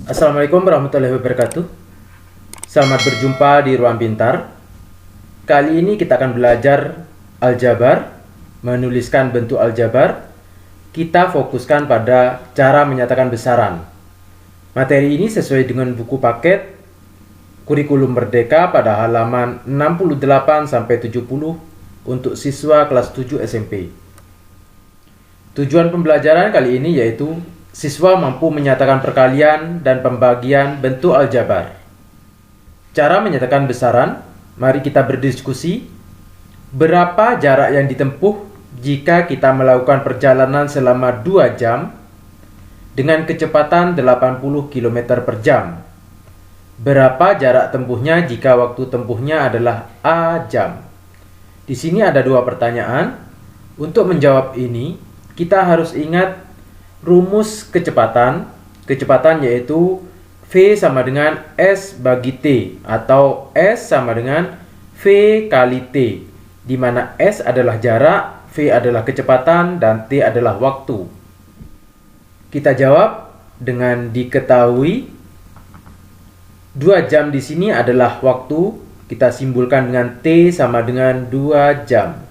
Assalamualaikum warahmatullahi wabarakatuh. Selamat berjumpa di Ruang Pintar. Kali ini kita akan belajar aljabar, menuliskan bentuk aljabar. Kita fokuskan pada cara menyatakan besaran. Materi ini sesuai dengan buku paket Kurikulum Merdeka pada halaman 68-70 untuk siswa kelas 7 SMP. Tujuan pembelajaran kali ini yaitu siswa mampu menyatakan perkalian dan pembagian bentuk aljabar. Cara menyatakan besaran, mari kita berdiskusi. Berapa jarak yang ditempuh jika kita melakukan perjalanan selama 2 jam dengan kecepatan 80 km per jam? Berapa jarak tempuhnya jika waktu tempuhnya adalah A jam? Di sini ada 2 pertanyaan. Untuk menjawab ini, kita harus ingat rumus kecepatan. Kecepatan yaitu V sama dengan S bagi T, atau S sama dengan V kali T, di mana S adalah jarak, V adalah kecepatan, dan T adalah waktu. Kita jawab dengan diketahui 2 jam di sini adalah waktu. Kita simbolkan dengan T sama dengan 2 jam.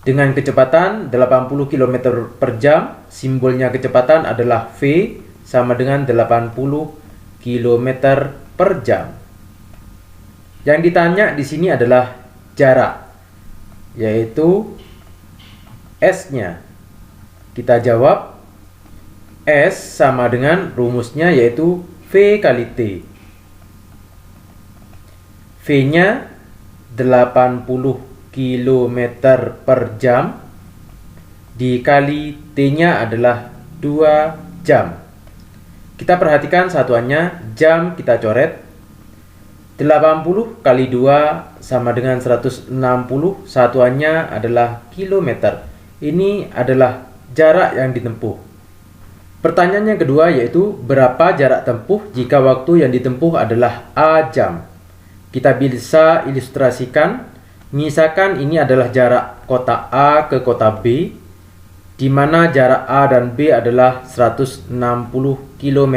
Dengan kecepatan 80 km per jam, simbolnya kecepatan adalah V sama dengan 80 km per jam. Yang ditanya di sini adalah jarak, yaitu S-nya. Kita jawab S sama dengan rumusnya yaitu V kali T. V-nya 80 km per jam dikali T-nya adalah 2 jam. Kita perhatikan satuannya, jam kita coret. 80 kali 2 sama dengan 160, satuannya adalah kilometer. Ini adalah jarak yang ditempuh. Pertanyaan yang kedua yaitu berapa jarak tempuh jika waktu yang ditempuh adalah A jam. Kita bisa ilustrasikan. Misalkan ini adalah jarak kota A ke kota B, di mana jarak A dan B adalah 160 km,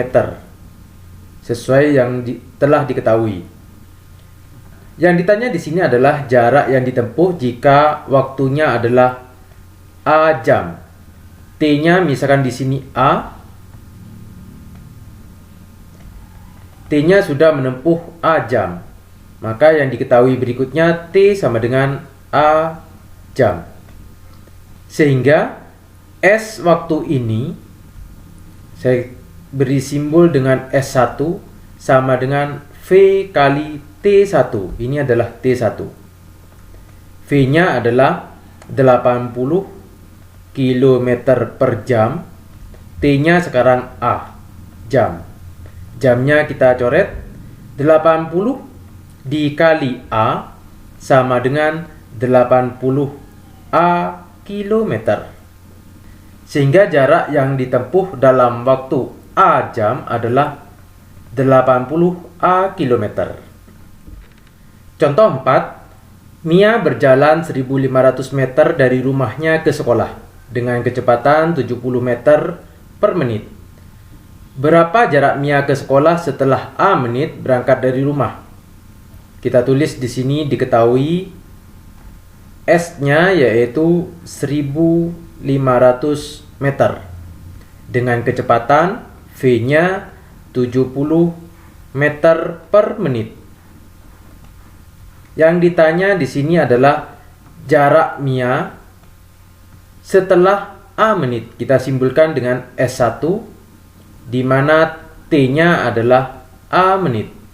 sesuai yang telah diketahui. Yang ditanya di sini adalah jarak yang ditempuh jika waktunya adalah A jam. T-nya misalkan di sini A. T-nya sudah menempuh A jam. Maka yang diketahui berikutnya T sama dengan A jam. Sehingga S waktu ini saya beri simbol dengan S1 sama dengan V kali T1. Ini adalah T1. V-nya adalah 80 km per jam. T-nya sekarang A jam. Jamnya kita coret. 80 dikali A sama dengan 80 A kilometer. Sehingga jarak yang ditempuh dalam waktu A jam adalah 80 A kilometer. Contoh 4. Mia berjalan 1500 meter dari rumahnya ke sekolah dengan kecepatan 70 meter per menit. Berapa jarak Mia ke sekolah setelah A menit berangkat dari rumah? Kita tulis di sini diketahui S-nya yaitu 1500 meter. Dengan kecepatan V-nya 70 meter per menit. Yang ditanya di sini adalah jarak Mia setelah A menit. Kita simbolkan dengan S1, di mana T-nya adalah A menit.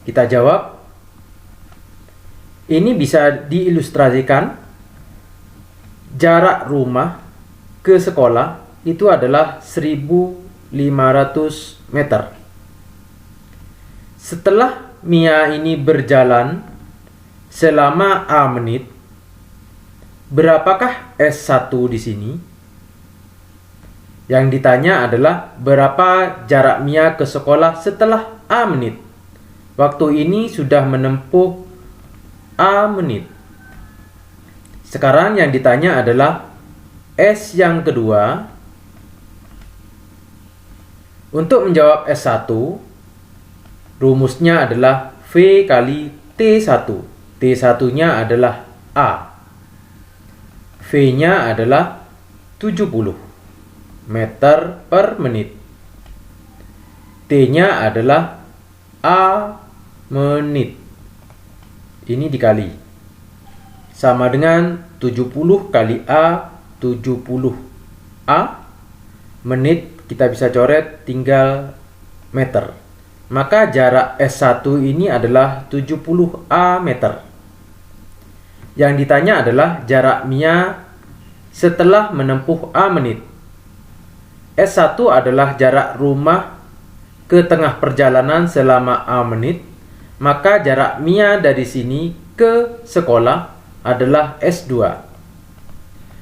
Kita jawab. Ini bisa diilustrasikan. Jarak rumah ke sekolah itu adalah 1500 meter. Setelah Mia ini berjalan selama A menit, berapakah S1 di sini? Yang ditanya adalah berapa jarak Mia ke sekolah setelah A menit. Waktu ini sudah menempuh A menit. Sekarang yang ditanya adalah S yang kedua Untuk menjawab S1, rumusnya adalah V kali T1. T1-nya adalah A. V-nya adalah 70 meter per menit. T-nya adalah A menit. Ini dikali. Sama dengan 70 kali A, 70 A. Menit kita bisa coret tinggal meter. Maka jarak S1 ini adalah 70 A meter. Yang ditanya adalah jarak Mia setelah menempuh A menit. S1 adalah jarak rumah ke tengah perjalanan selama A menit. Maka jarak Mia dari sini ke sekolah adalah S2.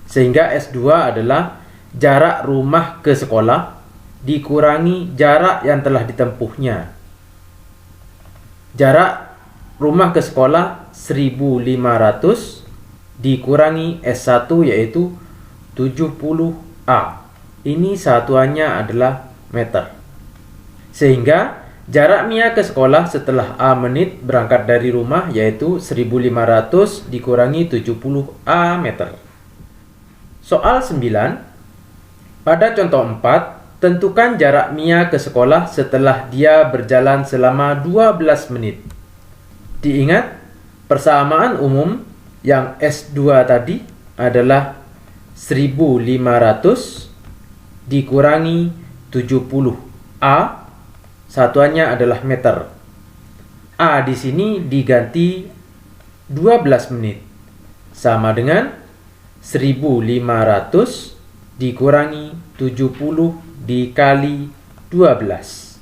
Sehingga S2 adalah jarak rumah ke sekolah dikurangi jarak yang telah ditempuhnya. Jarak rumah ke sekolah 1500 dikurangi S1 yaitu 70A. Ini satuannya adalah meter. Sehingga jarak Mia ke sekolah setelah A menit berangkat dari rumah yaitu 1500 dikurangi 70A meter. Soal 9. Pada contoh 4, tentukan jarak Mia ke sekolah setelah dia berjalan selama 12 menit. Diingat, persamaan umum yang S2 tadi adalah 1500 dikurangi 70A, satuannya adalah meter. A di sini diganti 12 menit, sama dengan 1500 dikurangi 70 dikali 12.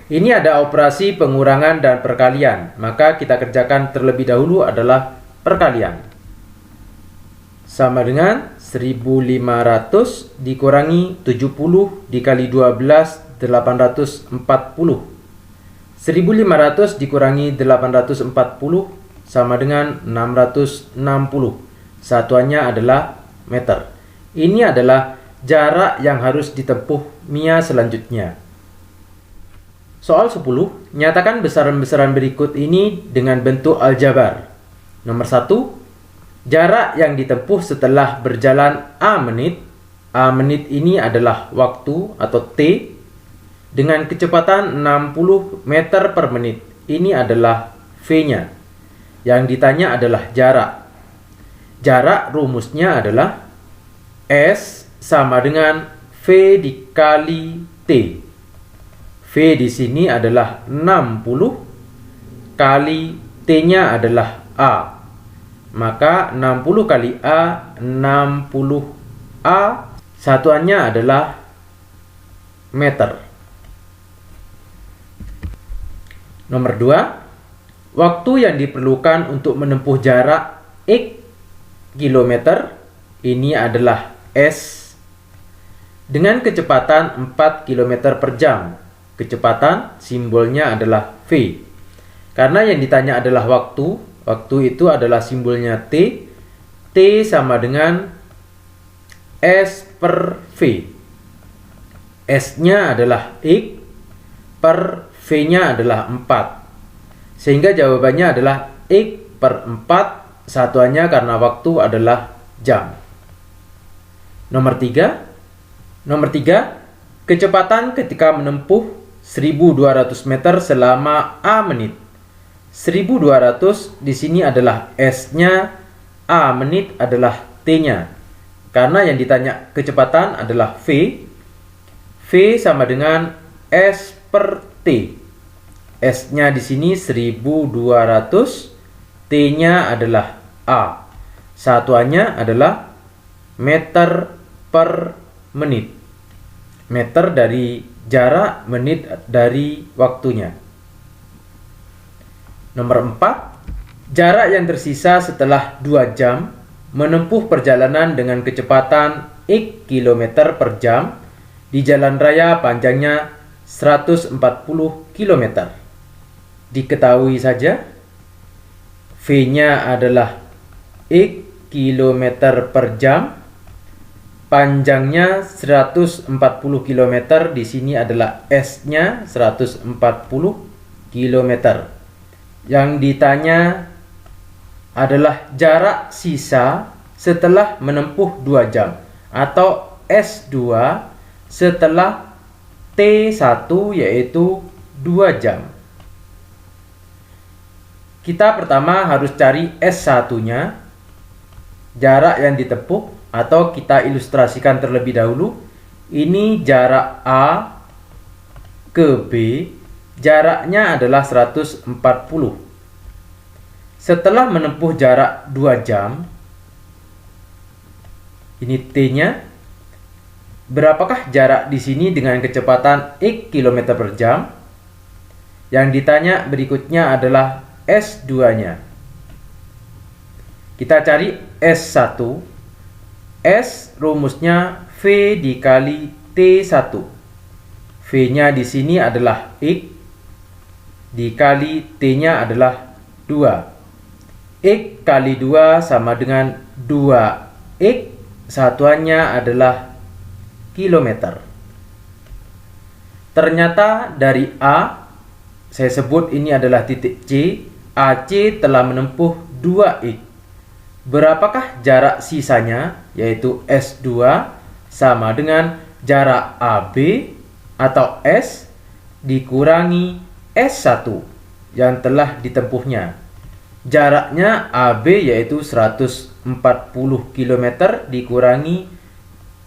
Ini ada operasi pengurangan dan perkalian, maka kita kerjakan terlebih dahulu adalah perkalian. Sama dengan 1500 dikurangi 70 dikali 12, 840. 1500 dikurangi 840 sama dengan 660. Satuannya adalah meter. Ini adalah jarak yang harus ditempuh Mia selanjutnya. Soal 10, nyatakan besaran-besaran berikut ini dengan bentuk aljabar. Nomor 1, jarak yang ditempuh setelah berjalan A menit. A menit ini adalah waktu atau T dengan kecepatan 60 meter per menit. Ini adalah V-nya. Yang ditanya adalah jarak. Jarak rumusnya adalah S sama dengan V dikali T. V di sini adalah 60 kali T-nya adalah A. Maka 60 kali A, 60A, satuannya adalah meter. Nomor 2, waktu yang diperlukan untuk menempuh jarak X kilometer ini adalah S dengan kecepatan 4 km per jam. Kecepatan simbolnya adalah V. Karena yang ditanya adalah waktu, waktu itu adalah simbolnya T. T sama dengan S per V. S-nya adalah X per V-nya adalah 4. Sehingga jawabannya adalah X per 4, satuannya karena waktu adalah jam. Nomor 3, kecepatan ketika menempuh 1200 meter selama A menit. 1200 di sini adalah S-nya, A menit adalah T-nya. Karena yang ditanya kecepatan adalah V. V sama dengan S per T. S-nya di sini 1200, T-nya adalah A. Satuannya adalah meter per menit. Meter dari jarak, menit dari waktunya. Nomor 4, jarak yang tersisa setelah 2 jam menempuh perjalanan dengan kecepatan X km per jam di jalan raya panjangnya 140 km. Diketahui saja V-nya adalah X km per jam, Panjangnya 140 km, di sini adalah S-nya 140 km. Yang ditanya adalah jarak sisa setelah menempuh 2 jam atau S2 setelah T1 yaitu 2 jam. Kita pertama harus cari S1-nya, jarak yang ditempuh, atau kita ilustrasikan terlebih dahulu. Ini jarak A ke B, jaraknya adalah 140. Setelah menempuh jarak 2 jam, ini T-nya. Berapakah jarak di sini dengan kecepatan X km per jam? Yang ditanya berikutnya adalah S2-nya. Kita cari S1. S rumusnya V dikali T1. V-nya di sini adalah X dikali T-nya adalah 2. X kali 2 sama dengan 2X, satuannya adalah kilometer. Ternyata dari A, saya sebut ini adalah titik C, AC telah menempuh 2X. Berapakah jarak sisanya, yaitu S2 sama dengan jarak AB atau S dikurangi S1 yang telah ditempuhnya. Jaraknya AB yaitu 140 km dikurangi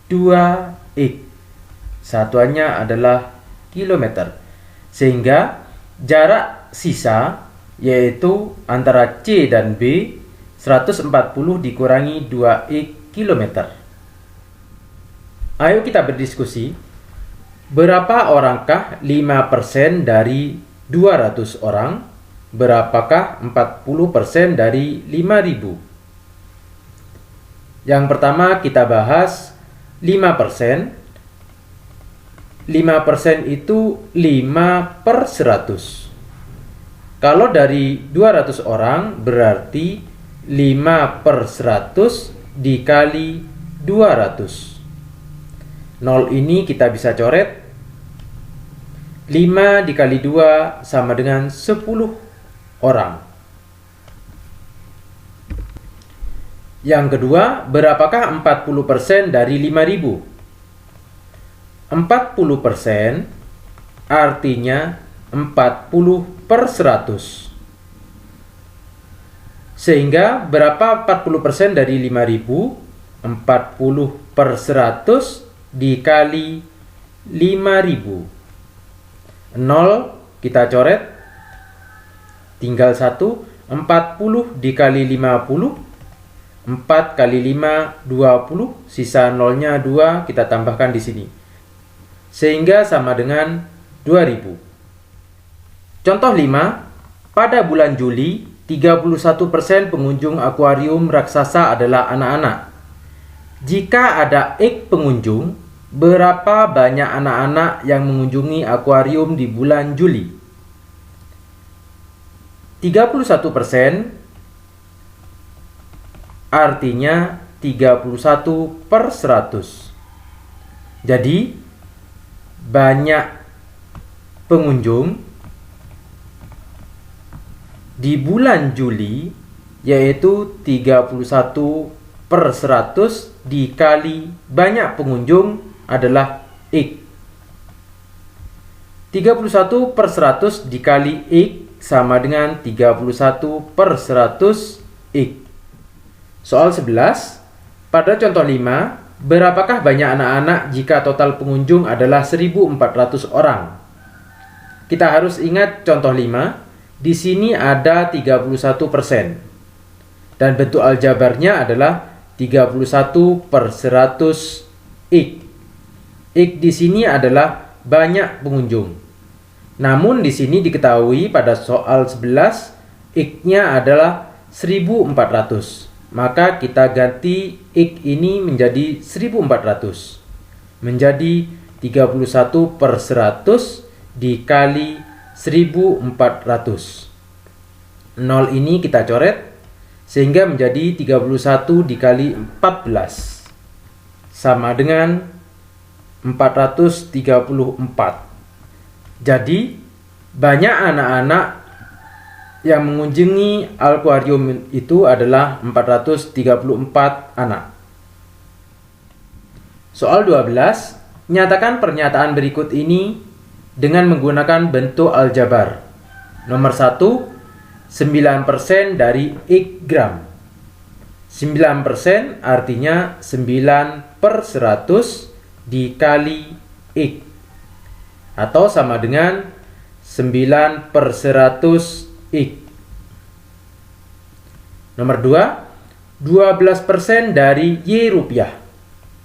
2X. Satuannya adalah kilometer. Sehingga jarak sisa yaitu antara C dan B 140 dikurangi 2X km. Ayo kita berdiskusi. Berapa orangkah 5% dari 200 orang? Berapakah 40% dari 5.000? Yang pertama kita bahas 5%. 5% itu 5 per 100. Kalau dari 200 orang berarti 5 per 100 dikali 200. 0 ini kita bisa coret. 5 dikali 2 sama dengan 10 orang. Yang kedua, berapakah 40% dari 5.000? 40% artinya 40 per 100. Sehingga berapa 40% dari 5.000? 40 per 100 dikali 5.000. 0 kita coret. Tinggal 1. 40 dikali 50. 4 kali 5, 20. Sisa 0-nya 2, kita tambahkan di sini. Sehingga sama dengan 2.000. Contoh 5. Pada bulan Juli, 31% pengunjung akuarium raksasa adalah anak-anak. Jika ada X pengunjung, berapa banyak anak-anak yang mengunjungi akuarium di bulan Juli? 31% artinya 31 per 100. Jadi, banyak pengunjung di bulan Juli yaitu 31 per 100 dikali banyak pengunjung adalah X. 31 per 100 dikali X sama dengan 31 per 100 X. Soal 11. Pada contoh 5, berapakah banyak anak-anak jika total pengunjung adalah 1.400 orang? Kita harus ingat contoh 5. Di sini ada 31%. Dan bentuk aljabarnya adalah 31 per 100 X. X di sini adalah banyak pengunjung. Namun di sini diketahui pada soal 11 X-nya adalah 1.400. Maka kita ganti X ini menjadi 1.400. Menjadi 31 per 100 dikali 1.400. 0 ini kita coret sehingga menjadi 31 dikali 14. sama dengan 434. Jadi, banyak anak-anak yang mengunjungi akuarium itu adalah 434 anak. Soal 12, nyatakan pernyataan berikut ini dengan menggunakan bentuk aljabar. Nomor 1, 9% dari X gram. 9% artinya 9/100 dikali X. Atau sama dengan 9/100 X. Nomor 2, 12% dari Y rupiah.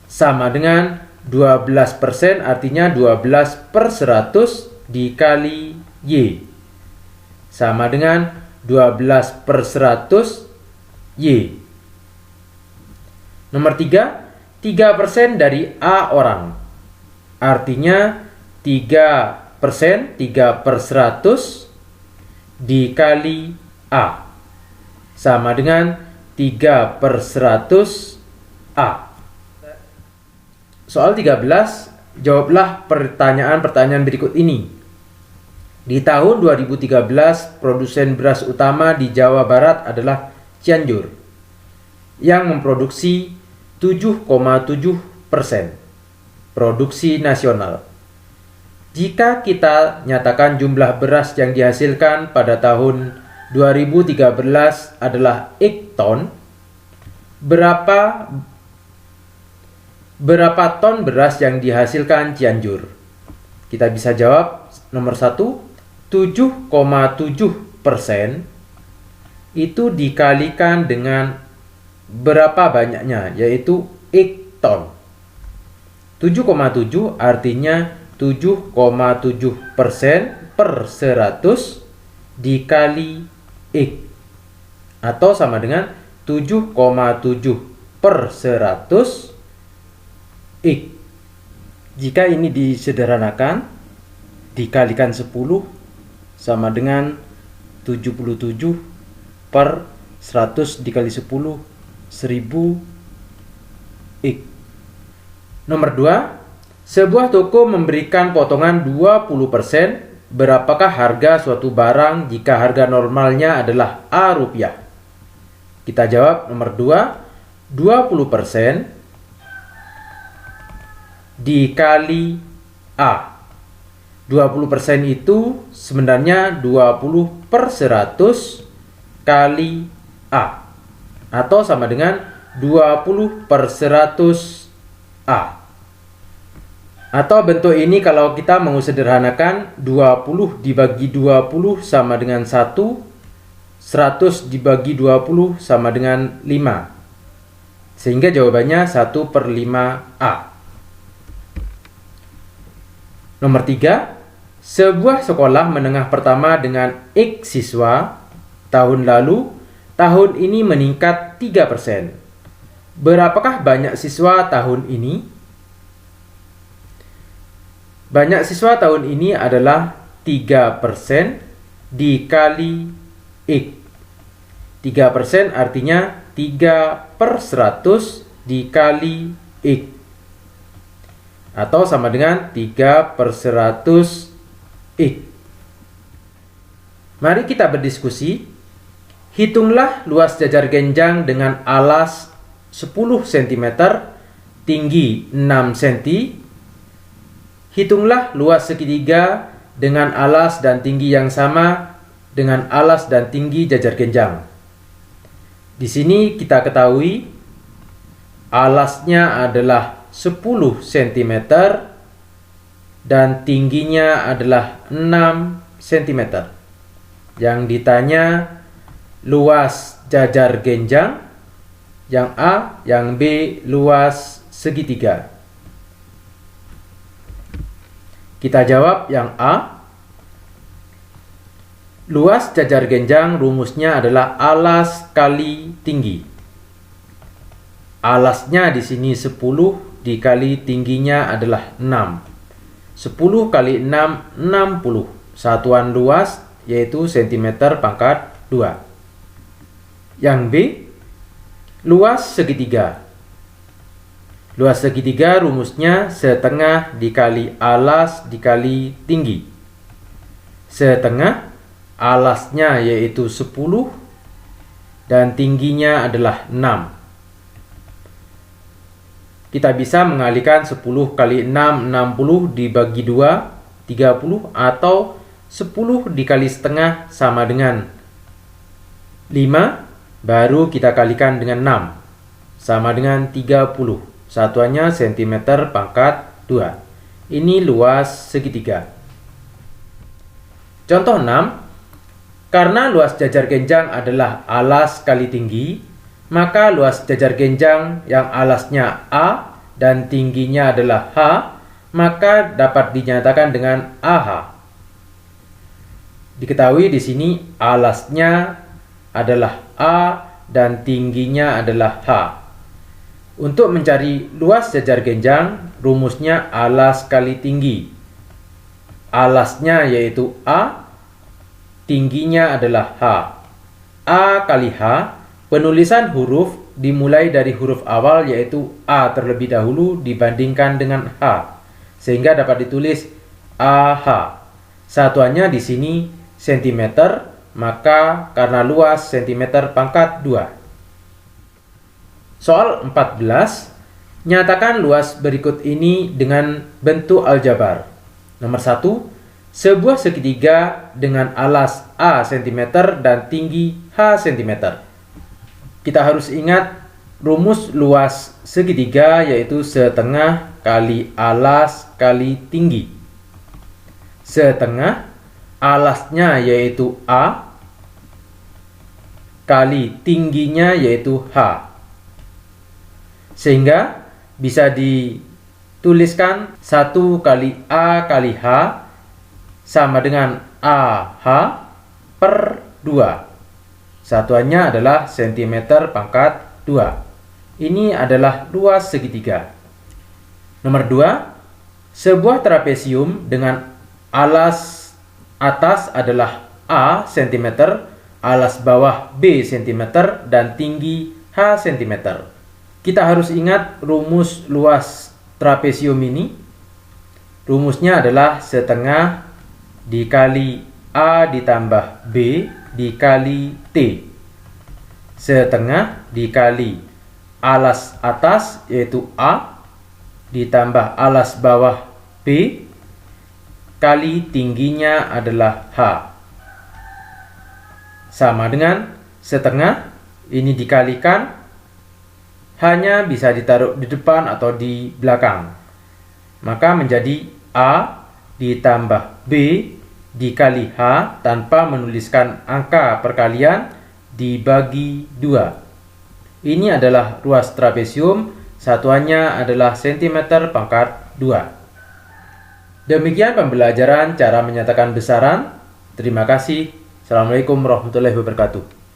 Sama dengan 12% artinya 12/100 dikali Y. Sama dengan 12/100 Y. Nomor 3, 3% dari A orang. Artinya 3%, 3/100 dikali A. Sama dengan 3/100 A. Soal 13, jawablah pertanyaan-pertanyaan berikut ini. Di tahun 2013, produsen beras utama di Jawa Barat adalah Cianjur, yang memproduksi 7,7% produksi nasional. Jika kita nyatakan jumlah beras yang dihasilkan pada tahun 2013 adalah X ton, berapa ton beras yang dihasilkan Cianjur? Kita bisa jawab nomor 1, 7,7% itu dikalikan dengan berapa banyaknya, yaitu X ton. 7,7 artinya 7,7%/100 dikali X, atau sama dengan 7,7/100 X. Jika ini disederhanakan, dikalikan 10 sama dengan 77/100 dikali 10, 1000 X. Nomor 2, sebuah toko memberikan potongan 20%. Berapakah harga suatu barang jika harga normalnya adalah A rupiah? Kita jawab nomor 2, 20% dikali A. 20% itu sebenarnya 20/100 kali A, atau sama dengan 20/100 A. Atau bentuk ini kalau kita mau sederhanakan, 20 dibagi 20 sama dengan 1, 100 dibagi 20 sama dengan 5. Sehingga jawabannya 1/5 A. Nomor 3, sebuah sekolah menengah pertama dengan X siswa tahun lalu, tahun ini meningkat 3%. Berapakah banyak siswa tahun ini? Banyak siswa tahun ini adalah 3% dikali X. 3% artinya 3/100 dikali X, atau sama dengan 3/100 X. Mari kita berdiskusi. Hitunglah luas jajar genjang dengan alas 10 cm, tinggi 6 cm. Hitunglah luas segitiga dengan alas dan tinggi yang sama dengan alas dan tinggi jajar genjang. Di sini kita ketahui alasnya adalah 10 cm dan tingginya adalah 6 cm. Yang ditanya luas jajar genjang, yang A, yang B luas segitiga. Kita jawab yang A. Luas jajar genjang rumusnya adalah alas kali tinggi. Alasnya di sini 10 dikali tingginya adalah 6. 10 kali 6, 60. Satuan luas yaitu cm pangkat 2. Yang B, luas segitiga. Luas segitiga rumusnya setengah dikali alas dikali tinggi. Setengah, alasnya yaitu 10 dan tingginya adalah 6. Kita bisa mengalihkan 10 kali 6, 60 dibagi 2, 30, atau 10 dikali setengah sama dengan 5, baru kita kalikan dengan 6, sama dengan 30. Satuannya cm pangkat 2. Ini luas segitiga. Contoh 6, karena luas jajar genjang adalah alas kali tinggi, maka luas jajar genjang yang alasnya A dan tingginya adalah H, maka dapat dinyatakan dengan AH. Diketahui di sini alasnya adalah A dan tingginya adalah H. Untuk mencari luas jajar genjang, rumusnya alas kali tinggi. Alasnya yaitu A, tingginya adalah H. A kali H, penulisan huruf dimulai dari huruf awal yaitu A terlebih dahulu dibandingkan dengan H, sehingga dapat ditulis AH. Satuannya di sini cm, maka karena luas cm pangkat 2. Soal 14, nyatakan luas berikut ini dengan bentuk aljabar. Nomor 1, sebuah segitiga dengan alas A cm dan tinggi H cm. Kita harus ingat rumus luas segitiga yaitu setengah kali alas kali tinggi. Setengah, alasnya yaitu A, kali tingginya yaitu H. Sehingga bisa dituliskan 1 kali A kali H sama dengan AH per 2. Satuannya adalah cm pangkat 2. Ini adalah luas segitiga. Nomor 2, sebuah trapesium dengan alas atas adalah A cm, alas bawah B cm, dan tinggi H cm. Kita harus ingat rumus luas trapesium ini. Rumusnya adalah setengah dikali A ditambah B dikali T. Setengah dikali alas atas yaitu A ditambah alas bawah B kali tingginya adalah H. Sama dengan setengah, ini dikalikan, hanya bisa ditaruh di depan atau di belakang. Maka menjadi A ditambah B dikali H tanpa menuliskan angka perkalian dibagi 2. Ini adalah ruas trapesium, satuannya adalah cm pangkat 2. Demikian pembelajaran cara menyatakan besaran. Terima kasih. Assalamualaikum warahmatullahi wabarakatuh.